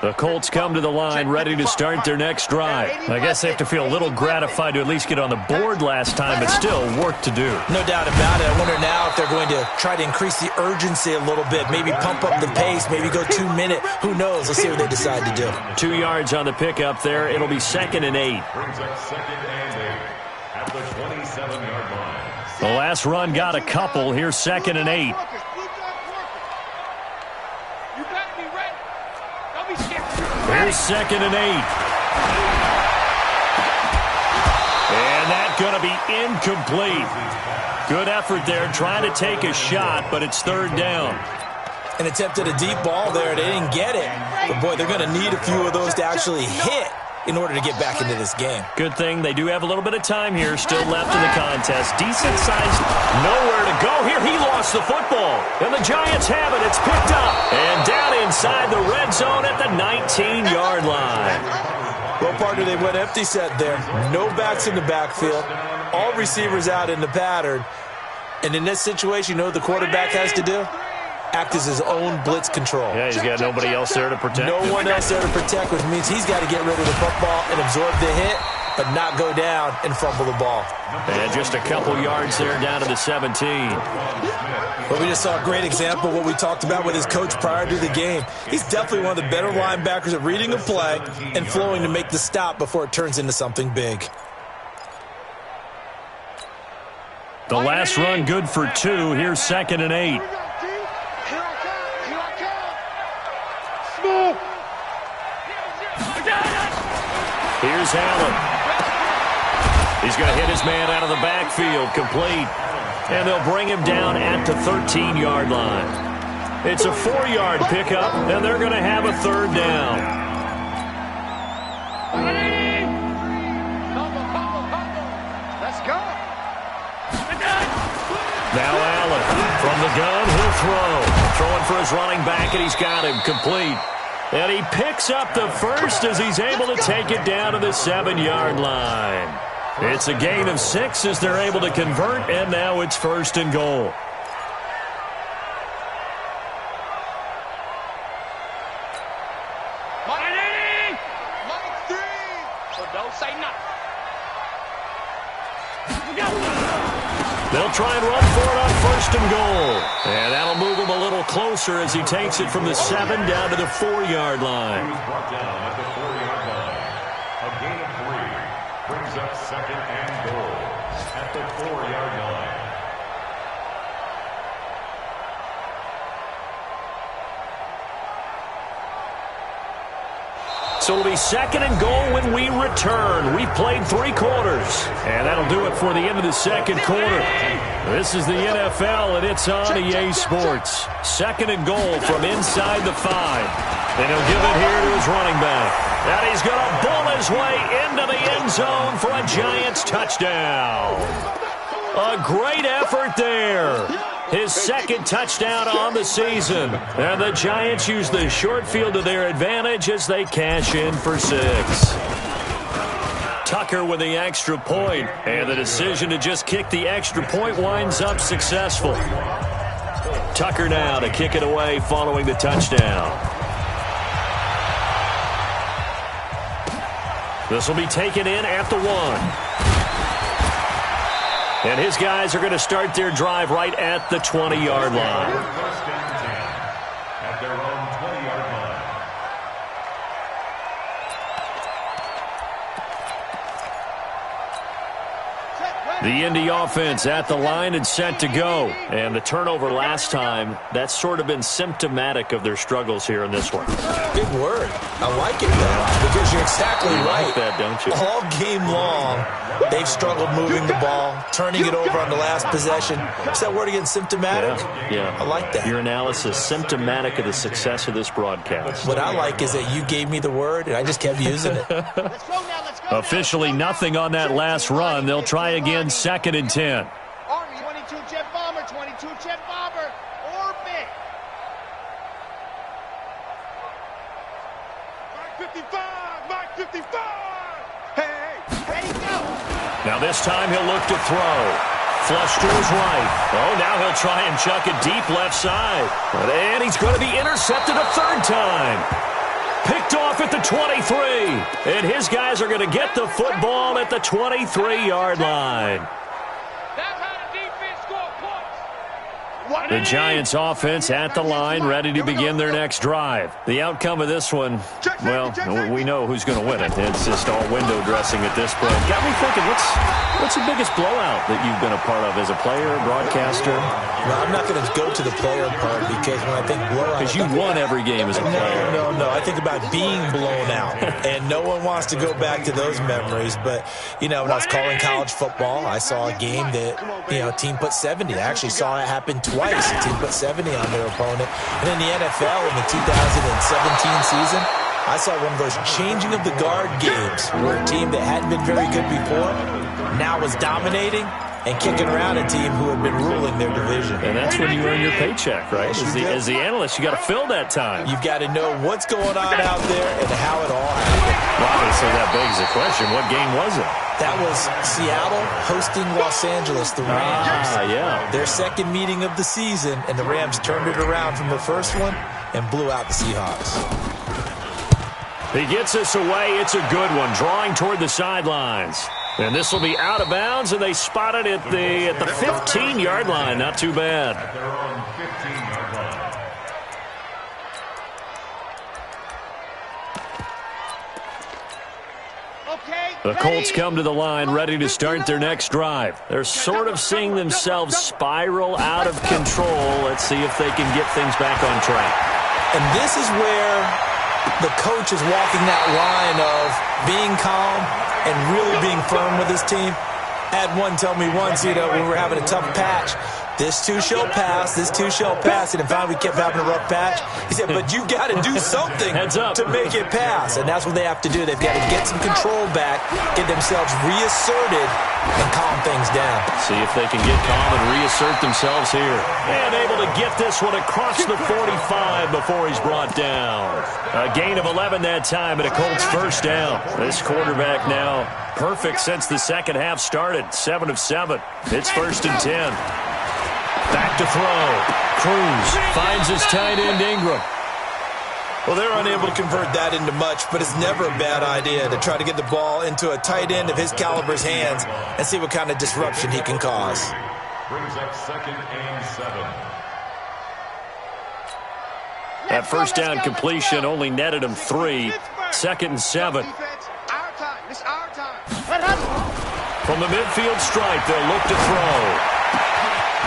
[SPEAKER 1] The Colts come to the line ready to start their next drive. I guess they have to feel a little gratified to at least get on the board last time, but still work to do.
[SPEAKER 3] No doubt about it. I wonder now if they're going to try to increase the urgency a little bit, maybe pump up the pace, maybe go 2 minute. Who knows? Let's see what they decide to do.
[SPEAKER 1] 2 yards on the pickup there. It'll be 2nd and 8.
[SPEAKER 2] Brings up 2nd and 8 at the 27-yard line.
[SPEAKER 1] The last run got a couple. Here's 2nd and 8. Here's 2nd and 8. And that's going to be incomplete. Good effort there, trying to take a shot, but it's 3rd down.
[SPEAKER 3] An attempt at a deep ball there. They didn't get it. But, boy, they're going to need a few of those to actually hit in order to get back into this game.
[SPEAKER 1] Good thing they do have a little bit of time here still left in the contest. Decent sized, nowhere to go here. He lost the football, and the Giants have it. It's picked up and down inside the red zone at the 19-yard line.
[SPEAKER 3] Well, partner, they went empty set there. No backs in the backfield. All receivers out in the pattern. And in this situation, you know what the quarterback has to do? Act as his own blitz control.
[SPEAKER 1] Yeah, he's got nobody else there to protect.
[SPEAKER 3] No one else there to protect, which means he's got to get rid of the football and absorb the hit, but not go down and fumble the ball.
[SPEAKER 1] And just a couple yards there down to the 17.
[SPEAKER 3] But we just saw a great example of what we talked about with his coach prior to the game. He's definitely one of the better linebackers at reading a play and flowing to make the stop before it turns into something big.
[SPEAKER 1] The last run good for 2. Here's 2nd and 8. Here's Allen. He's going to hit his man out of the backfield, complete. And they'll bring him down at the 13-yard line. It's a 4-yard pickup, and they're going to have a 3rd down.
[SPEAKER 4] Let's go.
[SPEAKER 1] Now Allen from the gun, he'll throw. Throwing for his running back, and he's got him complete. And he picks up the first as he's able to take it down to the 7-yard line. It's a gain of 6 as they're able to convert, and now it's 1st and goal. They'll try and run for it on 1st and goal. And that'll move him a little closer as he takes it from the 7 down to the 4-yard line.
[SPEAKER 2] up second and goal at the 4-yard line.
[SPEAKER 1] So it'll be second and goal when we return. We've played 3 quarters. And that'll do it for the end of the second quarter. This is the NFL, and it's on EA Sports. Second and goal from inside the 5. And he'll give it here to his running back. And he's going to bull his way into the end zone for a Giants touchdown. A great effort there. His second touchdown on the season. And the Giants use the short field to their advantage as they cash in for 6. Tucker with the extra point. And the decision to just kick the extra point winds up successful. Tucker now to kick it away following the touchdown. This will be taken in at the 1. And his guys are going to start their drive right at the 20-yard line.
[SPEAKER 2] First down 10 at their own 20-yard line.
[SPEAKER 1] The Indy offense at the line and set to go. And the turnover last time, that's sort of been symptomatic of their struggles here in this one.
[SPEAKER 3] Big word. I like it, though, because you're exactly right.
[SPEAKER 1] Like that, don't you?
[SPEAKER 3] All game long, they've struggled moving the ball, turning it over on the last possession. Is that word again, symptomatic?
[SPEAKER 1] Yeah.
[SPEAKER 3] I like that.
[SPEAKER 1] Your analysis, symptomatic of the success of this broadcast.
[SPEAKER 3] What I like is that you gave me the word, and I just kept using it.
[SPEAKER 1] Officially nothing on that last run. They'll try again, second and 10.
[SPEAKER 4] Army 22 jet bomber, 22 jet bomber, orbit. Mike 55, Mike 55. Hey, ready, go.
[SPEAKER 1] Now this time he'll look to throw. Flush to his right. Oh, now he'll try and chuck it deep left side. And he's going to be intercepted a 3rd time. Picked off at the 23. And his guys are going to get the football at the 23-yard line.
[SPEAKER 4] That's how the defense score points.
[SPEAKER 1] The Giants offense at the line, ready to begin their next drive. The outcome of this one, well, we know who's going to win it. It's just all window dressing at this point. Got me thinking, what's the biggest blowout that you've been a part of as a player, broadcaster?
[SPEAKER 3] Well, I'm not going to go to the player part because when I think blowout...
[SPEAKER 1] Because you won every game as a player.
[SPEAKER 3] No. I think about being blown out. And no one wants to go back to those memories. But, you know, when I was calling college football, I saw a game that, you know, a team put 70. I actually saw it happen twice. A team put 70 on their opponent. And in the NFL in the 2017 season, I saw one of those changing of the guard games where a team that hadn't been very good before now was dominating and kicking around a team who had been ruling their division.
[SPEAKER 1] And that's when you earn your paycheck, right? As the analyst, you got to fill that time.
[SPEAKER 3] You've got to know what's going on out there and how it all happened.
[SPEAKER 1] Well, obviously that begs the question, what game was it?
[SPEAKER 3] That was Seattle hosting Los Angeles, the Rams.
[SPEAKER 1] Yeah.
[SPEAKER 3] Their second meeting of the season, and the Rams turned it around from the first one and blew out the Seahawks.
[SPEAKER 1] He gets us away. It's a good one, drawing toward the sidelines. And this will be out of bounds, and they spot it at the 15-yard line. Not too bad.
[SPEAKER 2] At their own 15-yard line.
[SPEAKER 1] The Colts come to the line ready to start their next drive. They're sort of seeing themselves spiral out of control. Let's see if they can get things back on track.
[SPEAKER 3] And this is where the coach is walking that line of being calm and really being firm with his team. I had one tell me once, you know, when we were having a tough patch, this too shall pass, this too shall pass. And finally we kept having a rough patch. He said, but you got to do something to make it pass. And that's what they have to do. They've got to get some control back, get themselves reasserted, and calm things down.
[SPEAKER 1] See if they can get calm and reassert themselves here. And able to get this one across the 45 before he's brought down. A gain of 11 that time, and a Colts first down. This quarterback now perfect since the second half started. 7 of 7. It's 1st and 10. Back to throw. Cruz finds his tight end, Ingram.
[SPEAKER 3] Well, they're unable to convert that into much, but it's never a bad idea to try to get the ball into a tight end of his caliber's hands and see what kind of disruption he can cause.
[SPEAKER 2] Brings up 2nd and 7.
[SPEAKER 1] That first down completion only netted him 3. 2nd and 7.
[SPEAKER 4] Our time. It's our time.
[SPEAKER 1] From the midfield stripe, they'll look to throw.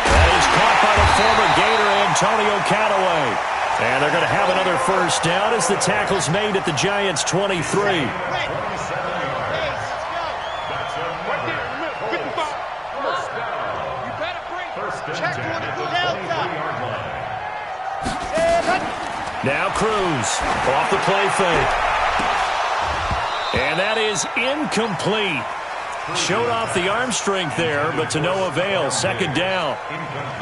[SPEAKER 1] That is caught by the former Gator, Antonio Cataway. And they're going to have another first down as the tackle's made at the Giants' 23. Now Cruz off the play fake. And that is incomplete. Showed off the arm strength there, but to no avail. Second down.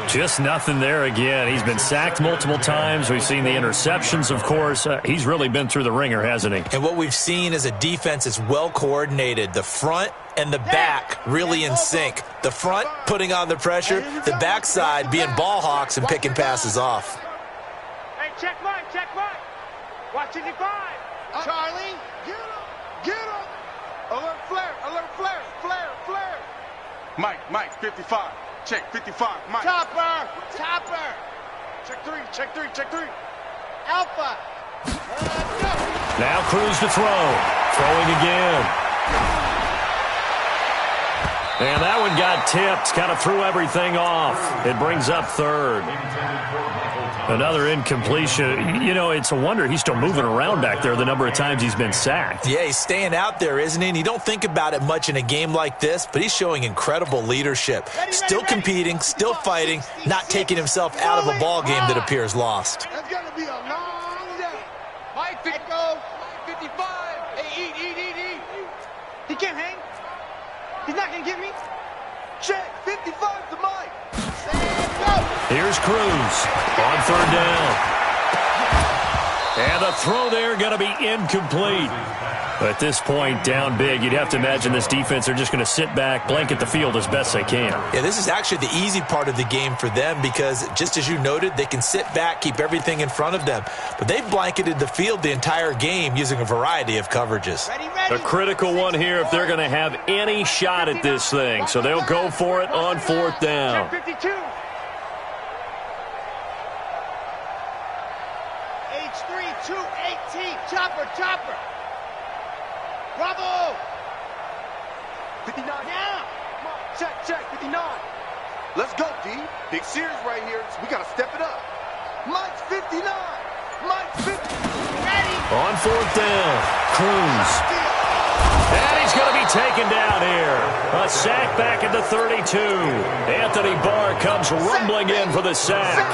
[SPEAKER 1] Just nothing there again. He's been sacked multiple times. We've seen the interceptions, of course. He's really been through the ringer, hasn't he?
[SPEAKER 3] And what we've seen is a defense that's well coordinated. The front and the back really in sync. The front putting on the pressure, the backside being ball hawks and picking passes off.
[SPEAKER 4] Hey, check Mike, check Mike. Watch it, 5. Charlie, get him, get him. Alert flare, flare. Mike, 55. Check 55. Mike. Chopper. Check 3. Alpha. Go.
[SPEAKER 1] Now Cruz to throw. Throwing again. And that one got tipped. Kind of threw everything off. It brings up third. Another incompletion. You know, it's a wonder he's still moving around back there the number of times he's been sacked.
[SPEAKER 3] Yeah, he's staying out there, isn't he? And you don't think about it much in a game like this, but he's showing incredible leadership. Still competing, still fighting, not taking himself out of a ball game that appears lost.
[SPEAKER 4] That's going to be a long day. Mike, 55. Hey, eat. He can't hang. He's not going to get me. Check, 55 to Mike.
[SPEAKER 1] Here's Cruz on third down. And the throw there going to be incomplete. At this point, down big, you'd have to imagine this defense are just going to sit back, blanket the field as best they can.
[SPEAKER 3] Yeah, this is actually the easy part of the game for them because, just as you noted, they can sit back, keep everything in front of them. But they've blanketed the field the entire game using a variety of coverages.
[SPEAKER 1] A critical one here if they're going to have any shot at this thing. So they'll go for it on fourth down.
[SPEAKER 4] 52. H3, 218. Chopper. Bravo! 59 now! Check, 59. Let's go, D. Big series right here. So we got to step it up. Mike's 59. Mike's 50. Ready?
[SPEAKER 1] On fourth down, Cruz. And he's going to be taken down here. A sack back at the 32. Anthony Barr comes rumbling in for the sack.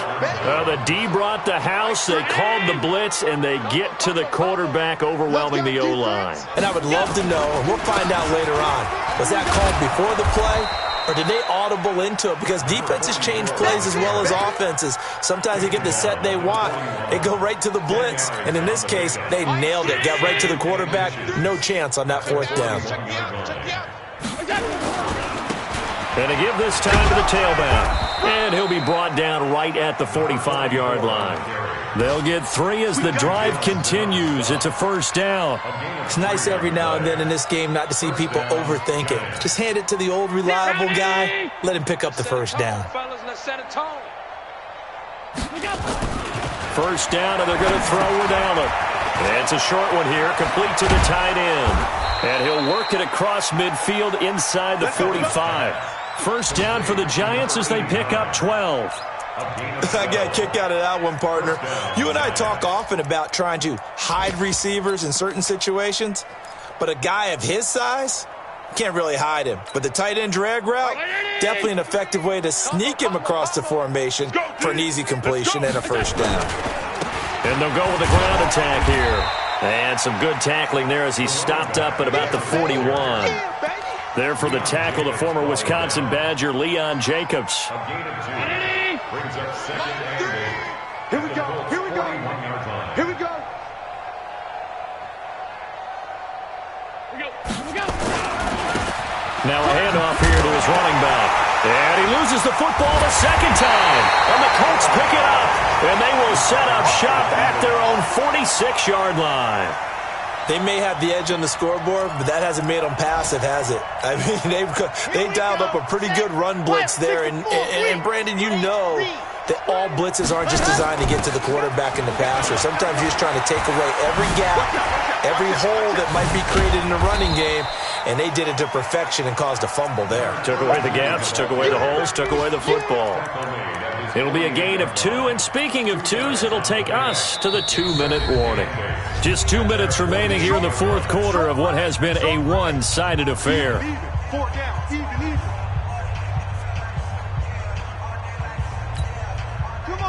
[SPEAKER 1] The D brought the house. They called the blitz, and they get to the quarterback, overwhelming the O-line.
[SPEAKER 3] And I would love to know, and we'll find out later on, was that called before the play? Or did they audible into it? Because defenses change plays as well as offenses. Sometimes they get the set they want. They go right to the blitz. And in this case, they nailed it. Got right to the quarterback. No chance on that fourth down.
[SPEAKER 1] And to give this time to the tailback. And he'll be brought down right at the 45-yard line. They'll get 3 as the drive continues. It's a first down.
[SPEAKER 3] It's nice every now and then in this game not to see people overthink it. Just hand it to the old reliable guy. Let him pick up the first down.
[SPEAKER 1] First down, and they're going to throw with Allen. And it's a short one here, complete to the tight end. And he'll work it across midfield inside the 45. First down for the Giants as they pick up 12.
[SPEAKER 3] I got a kick out of that one, partner. You and I talk often about trying to hide receivers in certain situations, but a guy of his size can't really hide him. But the tight end drag route, definitely an effective way to sneak him across the formation for an easy completion and a first down.
[SPEAKER 1] And they'll go with the ground attack here. And some good tackling there as he stopped up at about the 41. There for the tackle, the former Wisconsin Badger, Leon Jacobs.
[SPEAKER 4] Here we go.
[SPEAKER 1] Now a handoff here to his running back. And he loses the football the second time. And the Colts pick it up. And they will set up shop at their own 46-yard line.
[SPEAKER 3] They may have the edge on the scoreboard, but that hasn't made them passive, has it? I mean, they dialed up a pretty good run blitz there. And Brandon, you know that all blitzes aren't just designed to get to the quarterback and the passer. Sometimes you're just trying to take away every gap, every hole that might be created in the running game, and they did it to perfection and caused a fumble there.
[SPEAKER 1] Took away the gaps, took away the holes, took away the football. It'll be a gain of 2, and speaking of 2s, it'll take us to the 2-minute warning. Just 2 minutes remaining here in the fourth quarter of what has been a one-sided affair.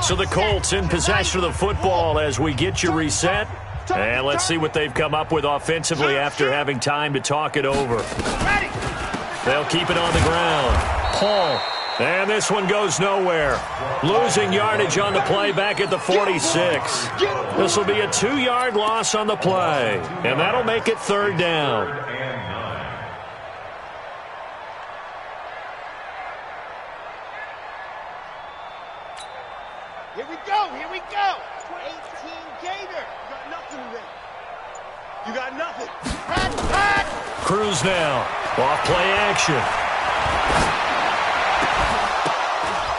[SPEAKER 1] So the Colts in possession of the football as we get you reset. And let's see what they've come up with offensively after having time to talk it over. They'll keep it on the ground. Paul. And this one goes nowhere. Losing yardage on the play back at the 46. This will be a 2-yard loss on the play. And that'll make it third down.
[SPEAKER 4] Here we go, here we go. 18 Gator. You got nothing today. You got nothing. Pat.
[SPEAKER 1] Cruz now. Off play action.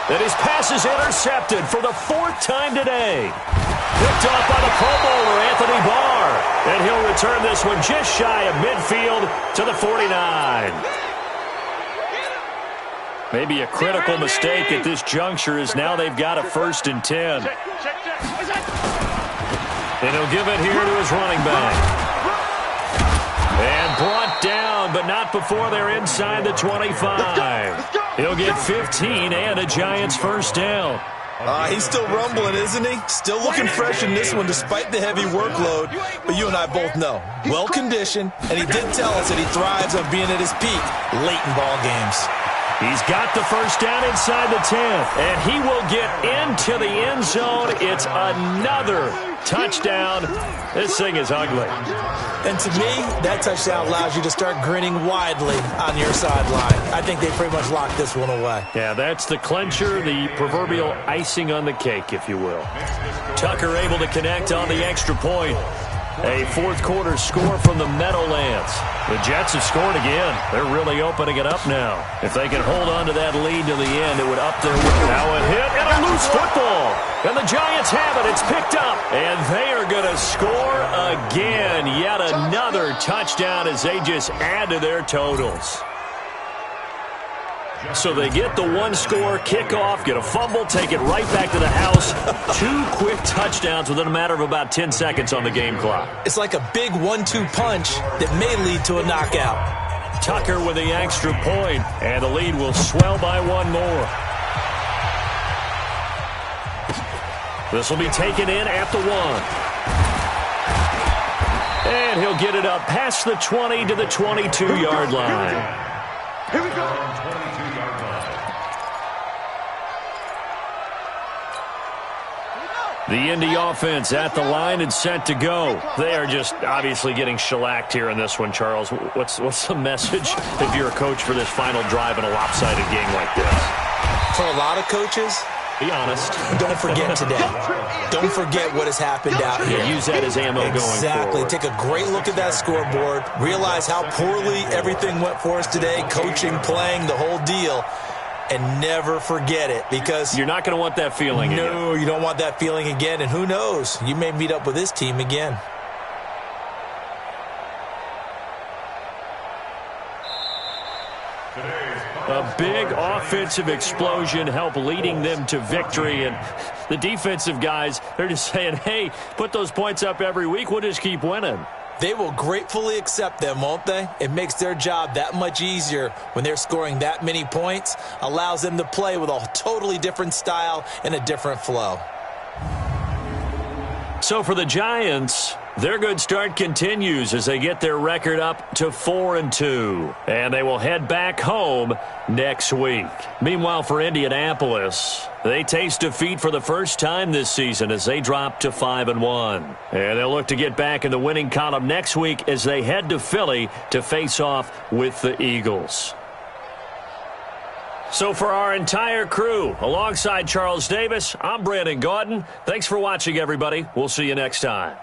[SPEAKER 1] And his pass is intercepted for the 4th time today. Picked off by the Pro Bowler, Anthony Barr. And he'll return this one just shy of midfield to the 49. Maybe a critical mistake at this juncture is now they've got a 1st and 10. And he'll give it here to his running back. And brought down, but not before they're inside the 25. He'll get 15 and a Giants first down.
[SPEAKER 3] He's still rumbling, isn't he? Still looking fresh in this one despite the heavy workload. But you and I both know, well-conditioned, and he did tell us that he thrives on being at his peak late in ball games.
[SPEAKER 1] He's got the first down inside the 10, and he will get into the end zone. It's another touchdown. This thing is ugly.
[SPEAKER 3] And to me, that touchdown allows you to start grinning widely on your sideline. I think they pretty much locked this one away.
[SPEAKER 1] Yeah, that's the clincher, the proverbial icing on the cake, if you will. Tucker able to connect on the extra point. A fourth quarter score from the Meadowlands. The Jets have scored again. They're really opening it up now. If they can hold on to that lead to the end, it would up their win. Now a hit and a loose football. And the Giants have it. It's picked up. And they are going to score again. Yet another touchdown as they just add to their totals. So they get the one-score kickoff, get a fumble, take it right back to the house. 2 quick touchdowns within a matter of about 10 seconds on the game clock.
[SPEAKER 3] It's like a big 1-2 punch that may lead to a knockout.
[SPEAKER 1] Tucker with the extra point, and the lead will swell by 1 more. This will be taken in at the 1. And he'll get it up past the 20 to the 22-yard line.
[SPEAKER 4] Here we go.
[SPEAKER 1] The Indy offense at the line and set to go. They are just obviously getting shellacked here in this one, Charles. What's the message if you're a coach for this final drive in a lopsided game like this?
[SPEAKER 3] For a lot of coaches,
[SPEAKER 1] be honest.
[SPEAKER 3] Don't forget today. Don't forget what has happened out here.
[SPEAKER 1] Use that as ammo going forward.
[SPEAKER 3] Exactly. Take a great look at that scoreboard. Realize how poorly everything went for us today. Coaching, playing, the whole deal. And never forget it, because
[SPEAKER 1] you're not going to want that feeling again.
[SPEAKER 3] No, you don't want that feeling again. And who knows? You may meet up with this team again.
[SPEAKER 1] A big offensive explosion helped leading them to victory. And the defensive guys, they're just saying, hey, put those points up every week. We'll just keep winning.
[SPEAKER 3] They will gratefully accept them, won't they? It makes their job that much easier when they're scoring that many points. Allows them to play with a totally different style and a different flow.
[SPEAKER 1] So for the Giants, their good start continues as they get their record up to 4-2. And they will head back home next week. Meanwhile, for Indianapolis, they taste defeat for the first time this season as they drop to 5-1. And they'll look to get back in the winning column next week as they head to Philly to face off with the Eagles. So for our entire crew, alongside Charles Davis, I'm Brandon Gaudin. Thanks for watching, everybody. We'll see you next time.